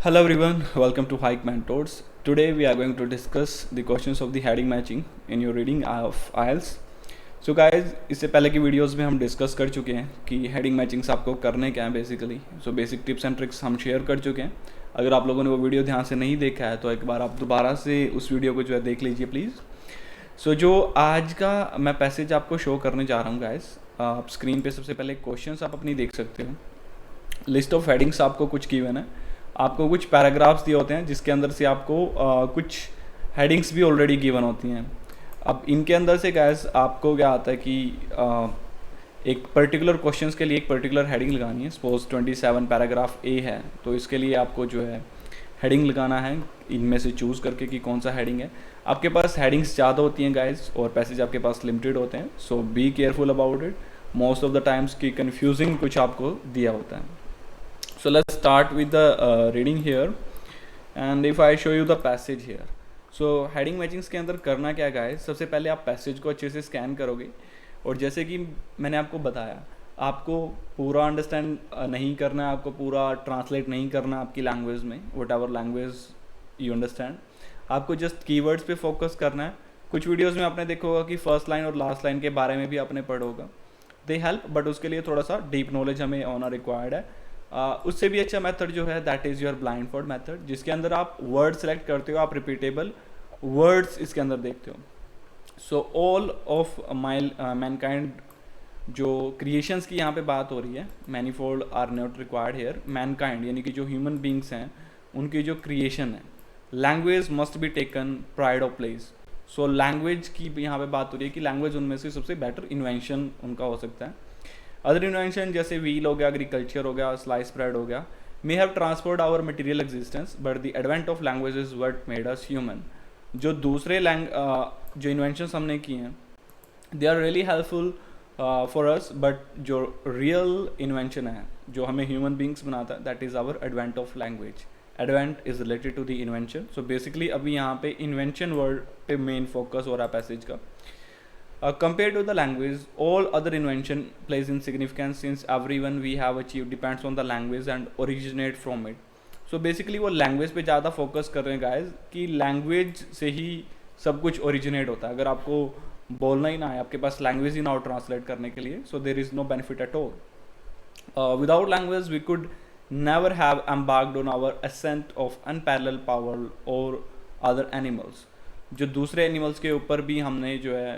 Hello everyone, welcome to Hike Mentors. Today we are going to discuss the questions of the heading matching in your reading of IELTS. So guys, इससे पहले की videos में हम discuss कर चुके हैं कि हेडिंग मैचिंग्स आपको करने क्या है basically. So basic tips and tricks हम शेयर कर चुके हैं. अगर आप लोगों ने वो वीडियो ध्यान से नहीं देखा है तो एक बार आप दोबारा से उस वीडियो को जो है देख लीजिए प्लीज़. सो जो आज का मैं पैसेज आपको शो करने जा रहा हूँ गाइस, आप स्क्रीन पे सबसे पहले क्वेश्चंस आप अपनी देख सकते हो. लिस्ट ऑफ हेडिंग्स आपको कुछ गिवन है, आपको कुछ पैराग्राफ्स दिए होते हैं जिसके अंदर से आपको कुछ हेडिंग्स भी ऑलरेडी गिवन होती हैं. अब इनके अंदर से गैस आपको क्या आता है कि एक पर्टिकुलर क्वेश्चंस के लिए एक पर्टिकुलर हेडिंग लगानी है. सपोज 27 पैराग्राफ ए है तो इसके लिए आपको जो है हेडिंग लगाना है इनमें से चूज़ करके कि कौन सा हेडिंग है. आपके पास हेडिंग्स ज़्यादा होती हैं गाइस और पैसेज आपके पास लिमिटेड होते हैं. So be careful about it. Most of the times की कन्फ्यूजिंग कुछ आपको दिया होता है. So let's start with the reading here, and if I show you the passage here. So heading matchings के अंदर करना क्या है, सबसे पहले आप पैसेज को अच्छे से स्कैन करोगे और जैसे कि मैंने आपको बताया आपको पूरा अंडरस्टैंड नहीं करना है, आपको पूरा ट्रांसलेट नहीं करना आपकी लैंग्वेज में, what ever language you understand. आपको जस्ट कीवर्ड्स पे फोकस करना है. कुछ वीडियोज़ में आपने देखा होगा कि फर्स्ट लाइन और लास्ट लाइन के बारे में भी आपने पढ़ा होगा. दे हेल्प, बट उसके लिए थोड़ा सा डीप नॉलेज हमें होना रिक्वायर्ड है. उससे भी अच्छा मेथड जो है that is your blind fold method, जिसके अंदर आप वर्ड सेलेक्ट करते हो, आप रिपीटेबल वर्ड्स इसके अंदर देखते हो. सो ऑल ऑफ मैनकाइंड जो क्रिएशंस की यहाँ पे बात हो रही है, manifold are not required here. Mankind यानी कि जो ह्यूमन बींग्स हैं उनकी जो क्रिएशन है, language must be taken pride of place. So language की यहाँ पे बात हो रही है कि लैंग्वेज उनमें से सबसे बेटर इन्वेंशन उनका हो सकता है. अदर इन्वेंशन जैसे व्हील हो गया, एग्रीकल्चर हो गया, स्लाइस ब्रेड हो गया, may have transferred our material existence but the advent of language is what made us human. जो दूसरे जो इन्वेंशंस हमने किए हैं they are really helpful for us, but जो रियल इन्वेंशन है जो हमें ह्यूमन बींग्स बनाता है that is our advent of language. Advent is related to the invention. So basically अभी यहाँ पे इन्वेंशन वर्ड पे मेन फोकस हो रहा है पैसेज का. Compared to the language, all other invention plays in significance since everyone we have achieved depends on the language and originate from it. So basically वो language पे ज़्यादा focus कर रहे हैं guys कि language से ही सब कुछ originate होता है. अगर आपको बोलना ही ना है, आपके पास language ही ना हो translate करने के लिए, so there is no benefit at all. Without language we could never have embarked on our ascent of unparalleled power or other animals. जो दूसरे animals के ऊपर भी हमने जो है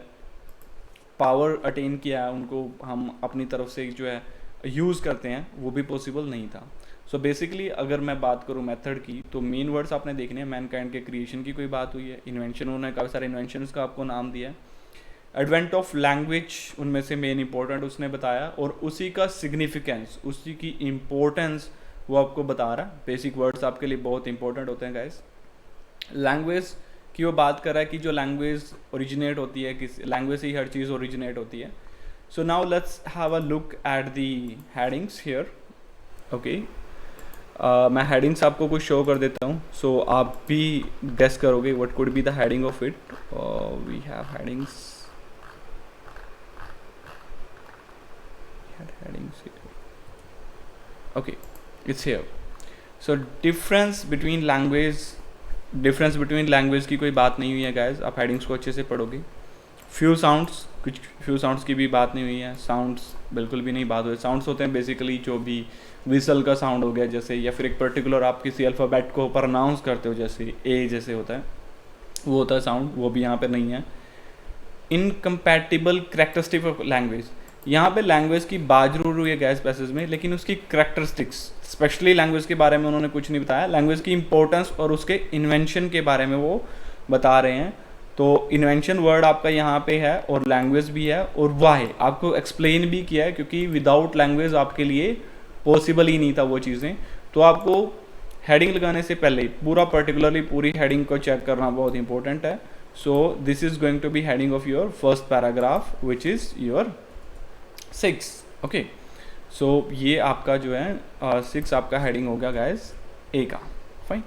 पावर अटेन किया है, उनको हम अपनी तरफ से जो है यूज़ करते हैं, वो भी पॉसिबल नहीं था. सो बेसिकली अगर मैं बात करूँ मेथड की तो मेन वर्ड्स आपने देखने हैं. मैनकाइंड के क्रिएशन की कोई बात हुई है, इन्वेंशन उन्होंने काफ़ी सारे इन्वेंशंस का आपको नाम दिया है. एडवेंट ऑफ लैंग्वेज उनमें से मेन इंपॉर्टेंट उसने बताया और उसी का सिग्निफिकेंस, उसी की इम्पोर्टेंस वो आपको बता रहा है. बेसिक वर्ड्स आपके लिए बहुत इंपॉर्टेंट होते हैं गाइस. लैंग्वेज कि वो बात कर रहा है कि जो लैंग्वेज ओरिजिनेट होती है, किस लैंग्वेज से ही हर चीज़ ओरिजिनेट होती है. सो now let's have a look at the headings here. Okay, मैं हेडिंग्स आपको कुछ शो कर देता हूँ. सो आप भी गेस करोगे what could be the heading of it. We have headings okay, it's here. So difference between language की कोई बात नहीं हुई है गाइस. आप हेडिंग्स को अच्छे से पढ़ोगे. फ्यू साउंड्स की भी बात नहीं हुई है. साउंड्स बिल्कुल भी नहीं बात हुई. साउंड्स होते हैं बेसिकली जो भी विसल का साउंड हो गया जैसे, या फिर एक पर्टिकुलर आप किसी अल्फ़ाबेट को प्रोनाउंस करते हो जैसे ए जैसे होता है, वो होता है साउंड, वो भी यहाँ पे नहीं है. इनकम्पैटिबल करेक्टरिस्टिक ऑफ लैंग्वेज, यहाँ पे लैंग्वेज की बात जरूर हुई है गैस पैसेज में, लेकिन उसकी करेक्टरिस्टिक्स स्पेशली लैंग्वेज के बारे में उन्होंने कुछ नहीं बताया. लैंग्वेज की इंपॉर्टेंस और उसके इन्वेंशन के बारे में वो बता रहे हैं. तो इन्वेंशन वर्ड आपका यहाँ पे है और लैंग्वेज भी है और वाई आपको एक्सप्लेन भी किया है, क्योंकि विदाउट लैंग्वेज आपके लिए पॉसिबल ही नहीं था वो चीज़ें. तो आपको हेडिंग लगाने से पहले पूरा पर्टिकुलरली पूरी हेडिंग को चेक करना बहुत इंपॉर्टेंट है. So this is going to be heading of your first paragraph which is your 6. Okay, so ये आपका जो है 6 आपका हेडिंग हो गया गाइस ए का. Fine.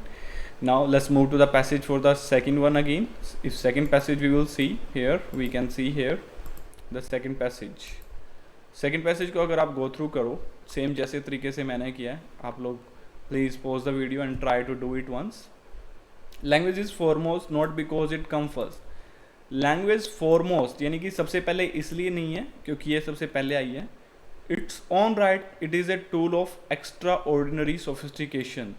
Now let's move to the passage for the second one again. If second passage we will see here, we can see here the second passage को अगर आप गो थ्रू करो same जैसे तरीके से मैंने किया है, आप लोग please pause the video and try to do it once. Language is foremost not because it come first. Language foremost यानी कि सबसे पहले इसलिए नहीं है क्योंकि ये सबसे पहले आई है. It's on right it is a tool of extra ordinary sophistication.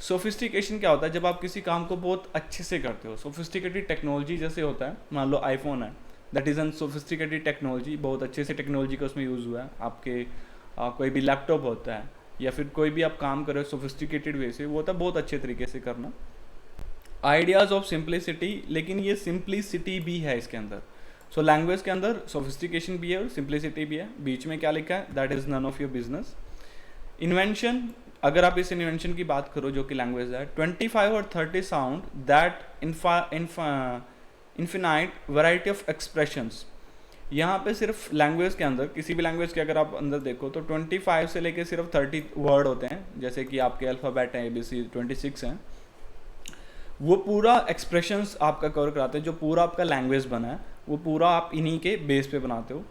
Sophistication क्या होता है? जब आप किसी काम को बहुत अच्छे से करते हो. सोफिस्टिकेटेड टेक्नोलॉजी जैसे होता है, मान लो आईफोन है, that is an sophisticated technology, बहुत अच्छे से टेक्नोलॉजी का उसमें यूज़ हुआ है. आपके कोई भी लैपटॉप होता है या फिर कोई भी आप काम कर रहे हो सोफिस्टिकेटेड वे से, वो होता है बहुत अच्छे तरीके से करना. आइडियाज़ ऑफ सिंप्लिसिटी, लेकिन ये सिंप्लिसिटी भी है इसके अंदर. सो लैंग्वेज के अंदर सोफिस्टिकेशन भी है और सिंप्लिसिटी भी है. बीच में क्या लिखा है? That is none of your business. Invention, अगर आप इस इन्वेंशन की बात करो जो कि लैंग्वेज है, 25 और 30 sound that infinite variety of expressions. यहाँ पे सिर्फ लैंग्वेज के अंदर, किसी भी लैंग्वेज के अगर आप अंदर देखो तो 25 से लेके सिर्फ 30 वर्ड होते हैं. जैसे कि आपके अल्फ़ाबेट हैं ABC 26 हैं, वो पूरा एक्सप्रेशंस आपका कवर कराते हैं. जो पूरा आपका लैंग्वेज बना है वो पूरा आप इन्हीं के बेस पे बनाते हो.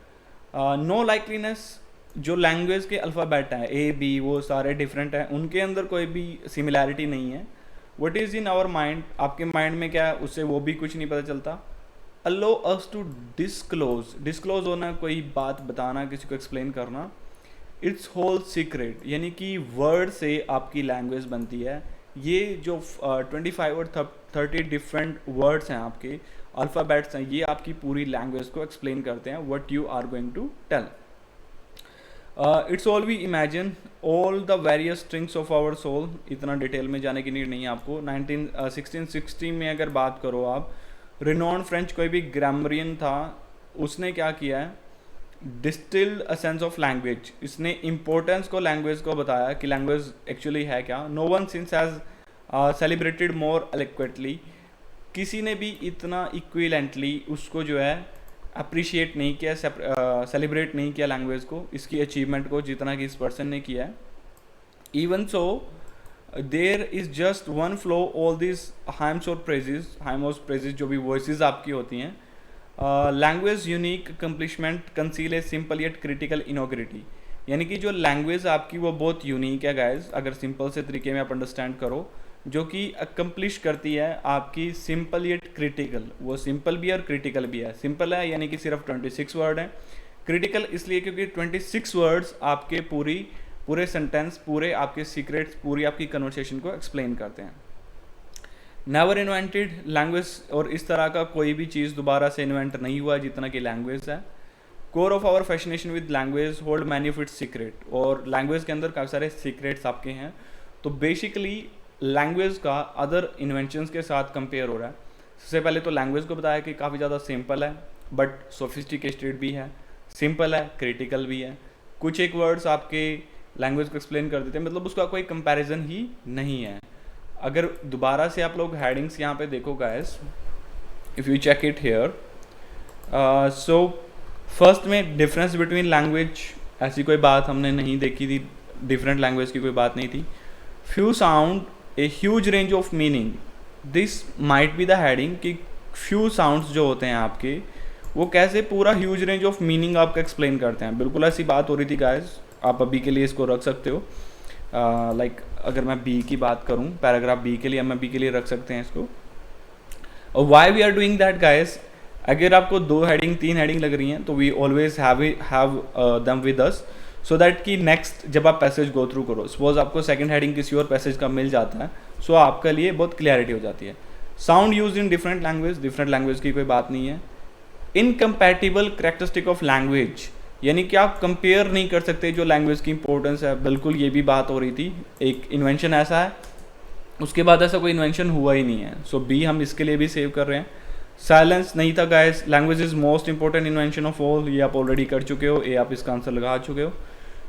नो लाइकलीनेस, जो लैंग्वेज के अल्फ़ाबेट हैं A B वो सारे डिफरेंट हैं, उनके अंदर कोई भी सिमिलैरिटी नहीं है. What is in our mind, आपके माइंड में क्या है उससे वो भी कुछ नहीं पता चलता. अलो अस टू डिस्क्लोज, डिस्क्लोज होना, कोई बात बताना, किसी को एक्सप्लेन करना. इट्स होल सीक्रेट, यानी कि वर्ड से आपकी लैंग्वेज बनती है. ये जो 25 और 30 डिफरेंट वर्ड्स हैं, आपके अल्फ़ाबेट्स हैं, ये आपकी पूरी लैंग्वेज को एक्सप्लेन करते हैं what you are going to tell. It's all we imagine all the various strings of our soul. इतना डिटेल में जाने की नीड नहीं है आपको. 1660 में अगर बात करो आप, रिनॉन फ्रेंच कोई भी ग्रामरियन था, उसने क्या किया है? Distilled a sense of language. इसने इम्पोर्टेंस को लैंग्वेज को बताया कि लैंग्वेज एक्चुअली है क्या. No one since has celebrated more eloquently. किसी ने भी इतना इक्विलेंटली उसको जो है अप्रिशिएट नहीं किया, सेलिब्रेट नहीं किया लैंग्वेज को, इसकी अचीवमेंट को, जितना कि इस पर्सन ने किया है. Even so there is just one flow all this hymns और प्रेजेस. हाइम और प्रेजेस जो भी वॉइसेस आपकी होती हैं. Language unique accomplishment conceal a simple yet critical ingenuity. यानी कि जो लैंग्वेज आपकी वो बहुत यूनिक है गाइज, अगर सिंपल से तरीके में आप अंडरस्टैंड करो, जो कि अकम्पलिश करती है आपकी सिंपल येट क्रिटिकल. वो सिंपल भी है और क्रिटिकल भी है. सिंपल है यानी कि सिर्फ 26 वर्ड हैं. क्रिटिकल इसलिए क्योंकि 26 वर्ड्स आपके पूरे सेंटेंस, पूरे आपके सीक्रेट्स, पूरी आपकी कन्वर्सेशन को एक्सप्लेन करते हैं. नेवर इन्वेंटेड लैंग्वेज, और इस तरह का कोई भी चीज़ दोबारा से इन्वेंट नहीं हुआ जितना कि लैंग्वेज है. Core of our fascination with language hold many of its secret. और लैंग्वेज के अंदर काफ़ी सारे सीक्रेट्स आपके हैं. तो बेसिकली लैंग्वेज का अदर इन्वेंशंस के साथ कंपेयर हो रहा है. सबसे पहले तो लैंग्वेज को बताया कि काफ़ी ज़्यादा सिंपल है बट सोफिस्टिकेटेड भी है, सिंपल है, क्रिटिकल भी है. कुछ एक वर्ड्स आपके लैंग्वेज को एक्सप्लेन कर देते हैं, मतलब उसका कोई कंपैरिजन ही नहीं है. अगर दोबारा से आप लोग हेडिंग्स यहाँ पे देखो guys, if you check it here, so first में डिफरेंस बिटवीन लैंग्वेज, ऐसी कोई बात हमने नहीं देखी थी, डिफरेंट लैंग्वेज की कोई बात नहीं थी. Few sound A huge range of meaning. This might be the heading कि फ्यू साउंड्स जो होते हैं आपके, वो कैसे पूरा ह्यूज रेंज ऑफ मीनिंग आपका एक्सप्लेन करते हैं. बिल्कुल ऐसी बात हो रही थी गाइस, आप अभी के लिए इसको रख सकते हो. लाइक अगर मैं बी की बात करूं, पैराग्राफ बी के लिए, हम बी के लिए रख सकते हैं इसको. और why we are doing that guys, अगर आपको 2 हेडिंग 3 हेडिंग लग रही हैं तो वी ऑलवेज हैव दम विद अस, सो दैट कि नेक्स्ट जब आप पैसेज गो थ्रू करो, सपोज आपको सेकंड हेडिंग किसी और पैसेज का मिल जाता है, सो आपके लिए बहुत क्लियरिटी हो जाती है. Sound use in different language की कोई बात नहीं है. इनकम्पैटिबल कैरेक्टरिस्टिक ऑफ लैंग्वेज, यानी कि आप कंपेयर नहीं कर सकते जो लैंग्वेज की इंपॉर्टेंस है. बिल्कुल ये भी बात हो रही थी. एक इन्वेंशन ऐसा है, उसके बाद ऐसा कोई इन्वेंशन हुआ ही नहीं है. सो बी हम इसके लिए भी सेव कर रहे हैं. साइलेंस नहीं था guys. Language is most important invention of all, ये आप ऑलरेडी कर चुके हो, ये आप इसका आंसर लगा चुके हो.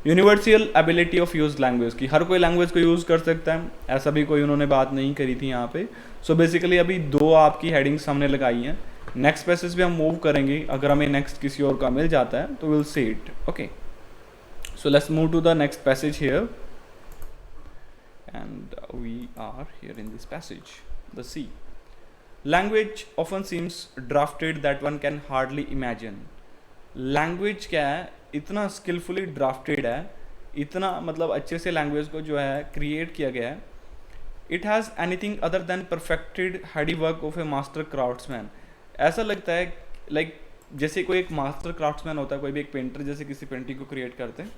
Universal ability of use language की, हर कोई लैंग्वेज को यूज़ कर सकता है, ऐसा भी कोई उन्होंने बात नहीं करी थी यहाँ पे. सो बेसिकली अभी 2 आपकी हेडिंग्स हमने लगाई हैं. नेक्स्ट पैसेज पे हम मूव करेंगे, अगर हमें नेक्स्ट किसी और का मिल जाता है तो will see it. Okay, so let's move to the next passage here, and we are here in this passage, the C. Language often seems drafted that one can hardly imagine. Language क्या है, इतना skilfully drafted है इतना मतलब अच्छे से language को जो है क्रिएट किया गया है, it has anything other than perfected handy work of A master craftsman. ऐसा लगता है लाइक जैसे कोई एक मास्टर क्राफ्ट्समैन होता है, कोई भी एक पेंटर जैसे किसी पेंटिंग को क्रिएट करते हैं,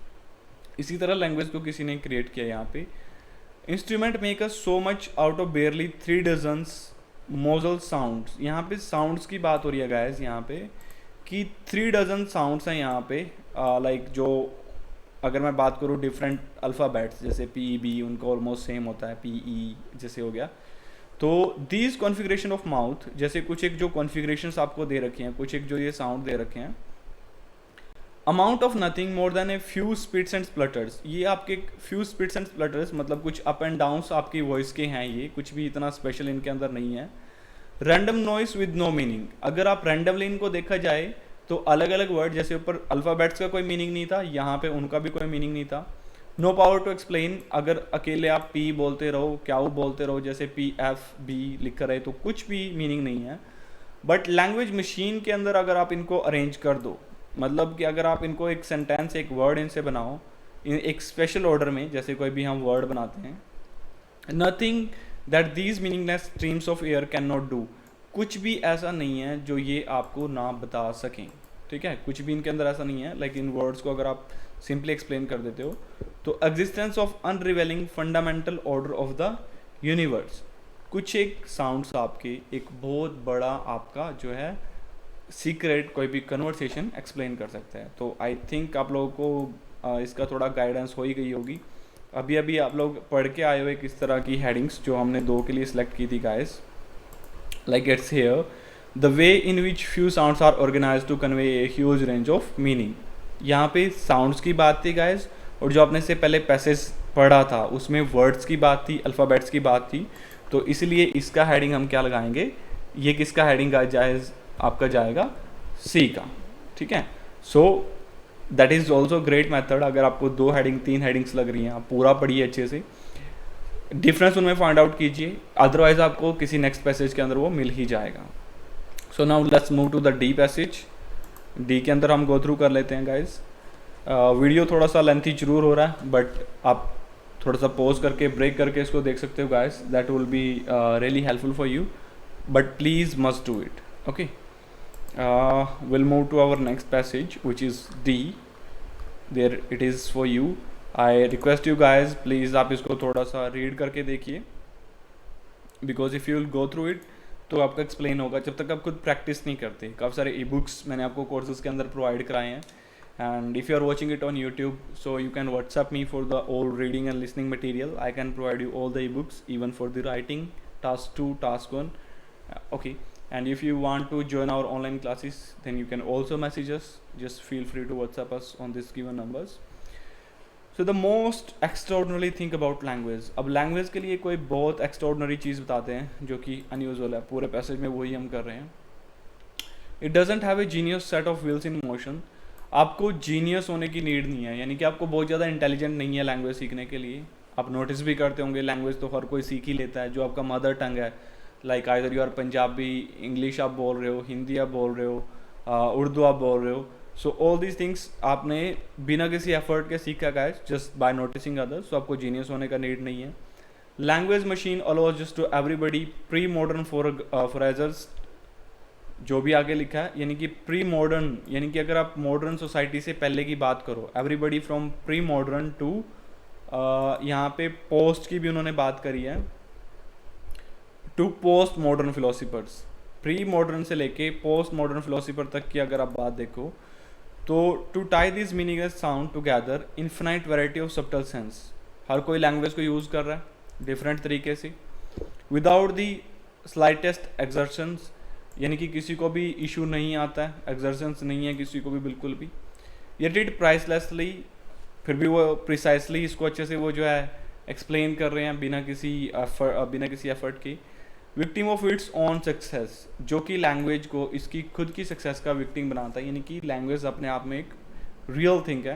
इसी तरह लैंग्वेज को किसी ने क्रिएट किया यहाँ पे। Instrument make us so much out of barely 3 dozens measly sounds. यहाँ पे साउंड्स की बात हो रही है गाइस यहाँ पे कि 3 डजन साउंड्स हैं यहाँ पे, लाइक जो अगर मैं बात करूँ डिफरेंट अल्फ़ाबेट्स जैसे पी ई बी, उनका ऑलमोस्ट सेम होता है, पी ई जैसे हो गया। तो दीज कॉन्फ़िगरेशन ऑफ माउथ, जैसे कुछ एक जो कॉन्फ़िगरेशंस आपको दे रखी हैं, कुछ एक जो ये साउंड दे रखे हैं, amount of nothing more than a few spits and splutters. ये आपके फ्यू स्पिट्स एंड स्प्लटर्स मतलब कुछ अप एंड डाउन्स आपकी वॉइस के हैं, ये कुछ भी इतना स्पेशल इनके अंदर नहीं है। Random noise with no meaning, अगर आप रैंडमली इनको देखा जाए तो अलग अलग वर्ड, जैसे ऊपर अल्फ़ाबेट्स का कोई मीनिंग नहीं था, यहाँ पे उनका भी कोई मीनिंग नहीं था। नो पावर टू एक्सप्लेन, अगर अकेले आप पी बोलते रहो, क्याऊ बोलते रहो, जैसे पी एफ बी लिख रहे तो कुछ भी मीनिंग नहीं है। बट लैंग्वेज मशीन के अंदर अगर आप इनको अरेंज कर दो, मतलब कि अगर आप इनको एक सेंटेंस, एक वर्ड इनसे बनाओ एक स्पेशल ऑर्डर में, जैसे कोई भी हम वर्ड बनाते हैं, nothing that these meaningless streams of air can not do, कुछ भी ऐसा नहीं है जो ये आपको ना बता सकें, ठीक है, कुछ भी इनके अंदर ऐसा नहीं है। लाइक इन वर्ड्स को अगर आप सिंपली एक्सप्लेन कर देते हो तो existence of unravelling fundamental order of the universe, कुछ एक साउंड्स आपके एक बहुत बड़ा आपका जो है सीक्रेट कोई भी कन्वर्सेशन एक्सप्लेन कर सकता है। तो आई थिंक आप लोगों को इसका थोड़ा गाइडेंस हो ही गई होगी। अभी अभी आप लोग पढ़ के आए हुए किस तरह की हेडिंग्स जो हमने 2 के लिए सिलेक्ट की थी guys, like it's here the way in which few sounds are organise to convey a huge range of meaning. यहाँ पे साउंड्स की बात थी गाइस, और जो आपने से पहले पैसेज पढ़ा था उसमें वर्ड्स की बात थी, अल्फ़ाबेट्स की बात थी। तो इसलिए इसका हेडिंग हम क्या लगाएंगे, ये किसका हेडिंग जायज़ आपका जाएगा, सी का, ठीक है। So that is also great method. अगर आपको 2 हेडिंग 3 हेडिंग्स लग रही हैं, आप पूरा पढ़िए अच्छे से, डिफरेंस उनमें फाइंड आउट कीजिए, अदरवाइज आपको किसी नेक्स्ट पैसेज के अंदर वो मिल ही जाएगा। So now let's move to the D passage. D के अंदर हम गो थ्रू कर लेते हैं गाइज। वीडियो थोड़ा सा लेंथी जरूर हो रहा है, बट आप थोड़ा सा पॉज करके ब्रेक करके इसको देख सकते हो guys, that will be really helpful for you, but please must do it, okay. We'll move to our next passage, which is D. There it is for you. I request you guys, please आप इसको थोड़ा सा read करके देखिए, because if you will go through it तो आपका explain होगा। जब तक आप खुद प्रैक्टिस नहीं करते, काफ़ी सारे ई बुक्स मैंने आपको कोर्सेज के अंदर प्रोवाइड कराए हैं, and if you are watching it on YouTube so you can WhatsApp me for the all reading and listening material. I can provide you all the e books even for the writing task 2, task 1, okay. And if you want to join our online classes then you can also message us, just feel free to WhatsApp us on this given numbers. So the most extraordinary thing about language, अब language के लिए कोई बहुत extraordinary चीज़ बताते हैं जो कि unusual है, पूरे पैसेज में वही हम कर रहे हैं। It doesn't have a genius set of wheels in motion, आपको जीनियस होने की नीड नहीं है, यानी कि आपको बहुत ज़्यादा इंटेलिजेंट नहीं है लैंग्वेज सीखने के लिए। आप नोटिस भी करते होंगे लैंग्वेज तो हर कोई सीख ही लेता है, जो आपका मदर टंग है, like either you are Punjabi, English आप बोल रहे हो, हिंदी आप बोल रहे हो, उर्दू आप बोल रहे हो। सो ऑल दीज थिंग्स आपने बिना किसी एफर्ट के सीखा guys, just by noticing others. So आपको जीनियस होने का नीड नहीं है। Language machine allows just to everybody pre modern foragers, जो भी आगे लिखा है, यानी कि प्री मॉडर्न, यानी कि अगर आप मॉडर्न सोसाइटी से पहले की बात करो, everybody from pre modern to यहाँ पे पोस्ट की भी उन्होंने बात करी है, to post modern philosophers. Pre modern से लेके पोस्ट मॉडर्न फिलोसफर तक की अगर आप बात देखो तो to tie this meaningless sound together infinite variety of subtle sense, हर कोई लैंग्वेज को यूज़ कर रहा है डिफरेंट तरीके से, विदाउट दी स्लाइटेस्ट एक्सर्शंस, यानी कि किसी को भी इशू नहीं आता है, एक्सर्शंस नहीं है किसी को भी बिल्कुल भी, येट इट प्राइसलेसली, फिर भी वो प्रिसाइसली इसको अच्छे से वो जो है एक्सप्लेन कर रहे हैं बिना किसी एफर्ट की। Victim of its own success, जो कि लैंग्वेज को इसकी खुद की सक्सेस का विक्टिम बनाता है, यानी कि लैंग्वेज अपने आप में एक रियल थिंग है।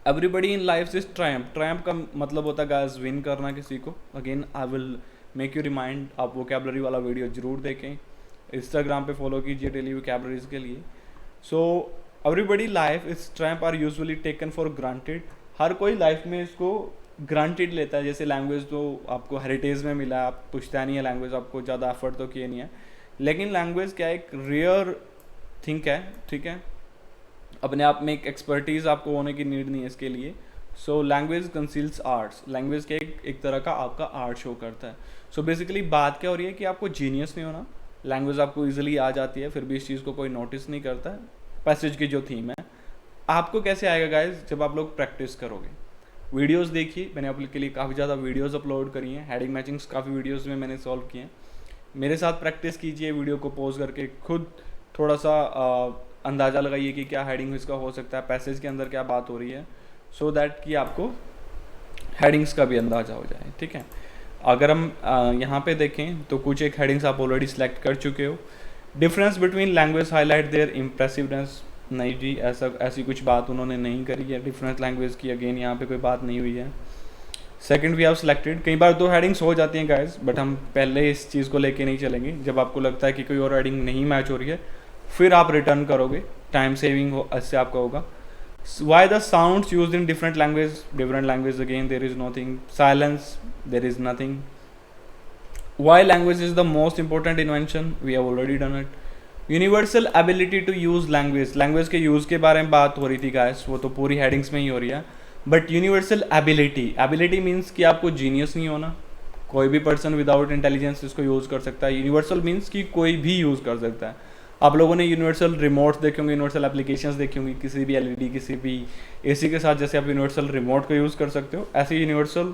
Everybody in life is Triumph, Triumph का मतलब होता है गाइस विन करना किसी को। Again I will make you remind, आप वोकैबुलरी वाला वीडियो जरूर देखें, इंस्टाग्राम पे फॉलो कीजिए डेली वोकैबुलरीज के लिए। So everybody life is triumph are usually taken for granted, हर कोई लाइफ में इसको ग्रांटेड लेता है, जैसे लैंग्वेज तो आपको हेरिटेज में मिला, आप पुश्तैनी है लैंग्वेज, आपको ज़्यादा एफर्ट तो किए नहीं है, लेकिन लैंग्वेज क्या एक रेयर थिंक है, ठीक है, अपने आप में एक एक्सपर्टीज़ आपको होने की नीड नहीं है इसके लिए। So language conceals arts, language के एक तरह का आपका आर्ट शो करता है। सो बेसिकली बात क्या हो रही है कि आपको जीनियस नहीं होना, लैंग्वेज आपको ईजिली आ जाती है, फिर भी इस चीज़ को कोई नोटिस नहीं करता है। पैसेज की जो थीम है, आपको कैसे आएगा गाइज, जब आप लोग प्रैक्टिस करोगे। वीडियोस देखिए, मैंने आपके लिए काफ़ी ज़्यादा वीडियोस अपलोड करी हैं, हेडिंग मैचिंग्स काफ़ी वीडियोस में मैंने सॉल्व किए हैं। मेरे साथ प्रैक्टिस कीजिए, वीडियो को पॉज करके खुद थोड़ा सा अंदाज़ा लगाइए कि क्या हेडिंग इसका हो सकता है, पैसेज के अंदर क्या बात हो रही है, सो दैट कि आपको हेडिंग्स का भी अंदाज़ा हो जाए, ठीक है। अगर हम यहाँ पे देखें तो कुछ एक हेडिंग्स आप ऑलरेडी सेलेक्ट कर चुके हो। Difference between language highlight their impressiveness, नहीं जी, ऐसी कुछ बात उन्होंने नहीं करी है डिफरेंट लैंग्वेज की, अगेन यहाँ पे कोई बात नहीं हुई है। सेकंड वी हैव सिलेक्टेड, कई बार दो हेडिंग्स हो जाती हैं गाइस, बट हम पहले इस चीज़ को लेके नहीं चलेंगे। जब आपको लगता है कि कोई और हेडिंग नहीं मैच हो रही है, फिर आप रिटर्न करोगे, टाइम सेविंग हो इससे आपका होगा। Why the sounds use in different language, again there is nothing, silence there is nothing. Why language is the most important invention, we have already done it. Universal ability to use language, language के use के बारे में बात हो रही थी guys, वो तो पूरी हेडिंग्स में ही हो रही है। बट यूनिवर्सल एबिलिटी मीन्स कि आपको जीनियस नहीं होना, कोई भी पर्सन विदाउट इंटेलिजेंस इसको यूज़ कर सकता है। यूनिवर्सल मीन्स कि कोई भी यूज़ कर सकता है। आप लोगों ने यूनिवर्सल रिमोट्स देखे होंगे, यूनिवर्सल एप्लीकेशंस देखी होंगी, किसी भी एलईडी, किसी भी एसी के साथ जैसे आप यूनिवर्सल रिमोट को यूज़ कर सकते हो, ऐसे universal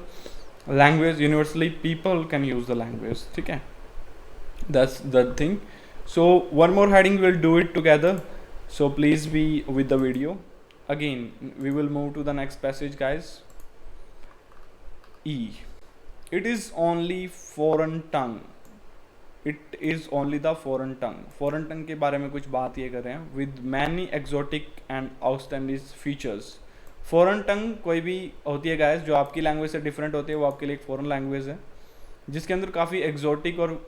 language, universally people can use the language, ठीक है, that's the thing. So one more heading, we'll do it together, so please be with the video. Again we will move to the next passage guys. E, it is only foreign tongue, it is only the foreign tongue, foreign tongue के बारे में कुछ बात ये कर रहे हैं, with many exotic and outstanding features। foreign tongue कोई भी होती है guys जो आपकी लैंग्वेज से डिफरेंट होती है, वो आपके लिए एक foreign लैंग्वेज है जिसके अंदर काफ़ी exotic और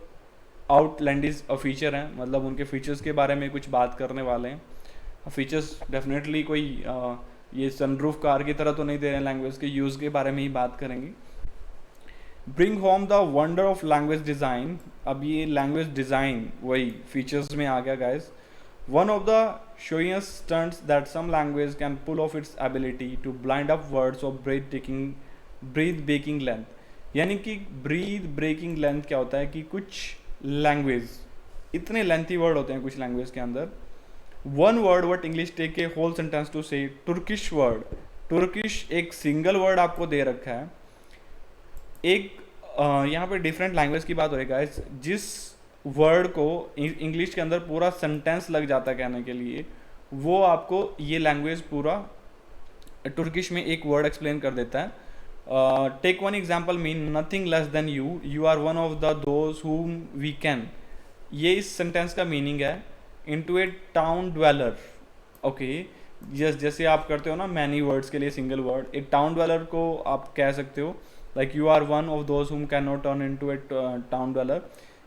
आउटलैंडिश फीचर हैं, मतलब उनके फीचर्स के बारे में कुछ बात करने वाले हैं। फीचर्स डेफिनेटली कोई ये सनरूफ कार की तरह तो नहीं दे रहे हैं, लैंग्वेज के यूज़ के बारे में ही बात करेंगे। Bring home the wonder of language design, अब ये लैंग्वेज डिज़ाइन वही फीचर्स में आ गया गाइस। वन ऑफ द शोइंगेस्ट stunts that some language can pull off its ability to blind up words of breath breaking length, यानी कि breathe breaking length क्या होता है कि कुछ लैंग्वेज इतने लेंथी वर्ड होते हैं कुछ लैंग्वेज के अंदर। One word what English take a whole sentence to say, Turkish word, Turkish एक सिंगल वर्ड आपको दे रखा है। एक यहाँ पे डिफरेंट लैंग्वेज की बात हो रही है गाइस, जिस वर्ड को इंग्लिश के अंदर पूरा सेंटेंस लग जाता है कहने के लिए, वो आपको ये लैंग्वेज पूरा तुर्किश में एक वर्ड एक्सप्लेन कर देता है। Take one example, mean nothing less than you, you are one of the those whom we can, ये इस सेंटेंस का मीनिंग है। Into a town dweller, okay, जैसे आप करते हो ना मैनी वर्ड्स के लिए सिंगल वर्ड, एक टाउन ड्वेलर को आप कह सकते हो like you are one of those whom can not turn into a town dweller.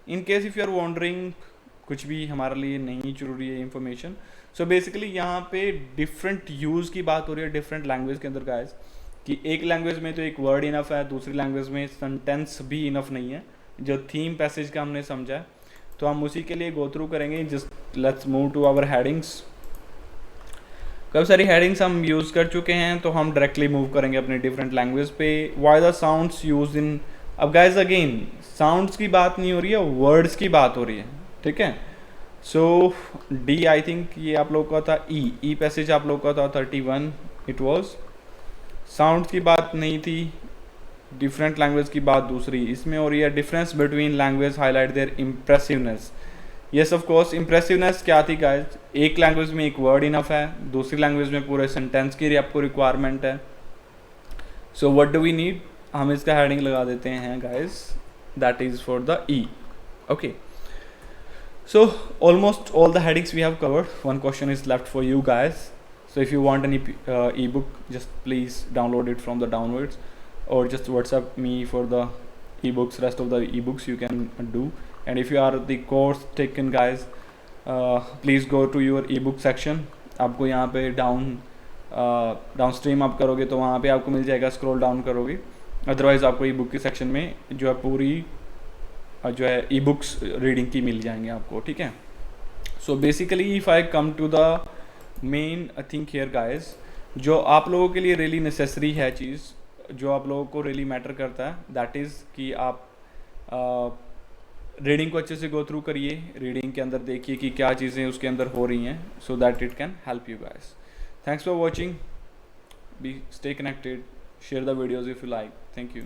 In case if you are wandering, कुछ भी हमारे लिए नहीं जरूरी है इन्फॉर्मेशन। सो बेसिकली यहाँ पे डिफरेंट यूज़ की बात हो रही है डिफरेंट लैंग्वेज के अंदर गाइस, कि एक लैंग्वेज में तो एक वर्ड इनफ है, दूसरी लैंग्वेज में सेंटेंस भी इनफ नहीं है, जो थीम पैसेज का हमने समझा है, तो हम उसी के लिए गो थ्रू करेंगे। Just let's move to our headings. काफ़ी सारी हेडिंग्स हम यूज़ कर चुके हैं, तो हम डायरेक्टली मूव करेंगे अपने डिफरेंट लैंग्वेज पे। वाई द साउंड्स यूज इन, अब गाइज अगेन साउंड्स की बात नहीं हो रही है, वर्ड्स की बात हो रही है, ठीक है। सो डी आई थिंक ये आप लोग का था, ई पैसेज आप लोग का था 31 इट वॉज। साउंड्स की बात नहीं थी, डिफरेंट लैंग्वेज की बात दूसरी इसमें हो रही है। Difference between language highlight their impressiveness, yes of course impressiveness क्या थी गाइज, एक लैंग्वेज में एक वर्ड इनफ है, दूसरी लैंग्वेज में पूरे सेंटेंस की आपको रिक्वायरमेंट है। So what do we need, हम इसका हेडिंग लगा देते हैं guys, that is for the E, okay. So almost all the headings we have covered, one question is left for you guys. So if you want any ebook, just please download it from the downloads, or just WhatsApp me for the ebooks. Rest of the ebooks you can do. And if you are the course taken guys, please go to your ebook section. आपको यहाँ पे down down stream आप करोगे तो वहाँ पे आपको मिल जाएगा, स्क्रॉल डाउन करोगे। अदरवाइज़ आपको ई बुक के सेक्शन में जो है पूरी जो है ई बुक्स रीडिंग की मिल जाएंगे आपको, ठीक है। So basically if I come to the main I think here guys, जो आप लोगों के लिए रियली नेसेसरी है चीज़, जो आप लोगों को रियली मैटर करता है, दैट इज़ कि आप रीडिंग को अच्छे से गो थ्रू करिए, रीडिंग के अंदर देखिए कि क्या चीज़ें उसके अंदर हो रही हैं, so that it can help you guys. Thanks for watching, be stay connected, share the videos if you like, thank you.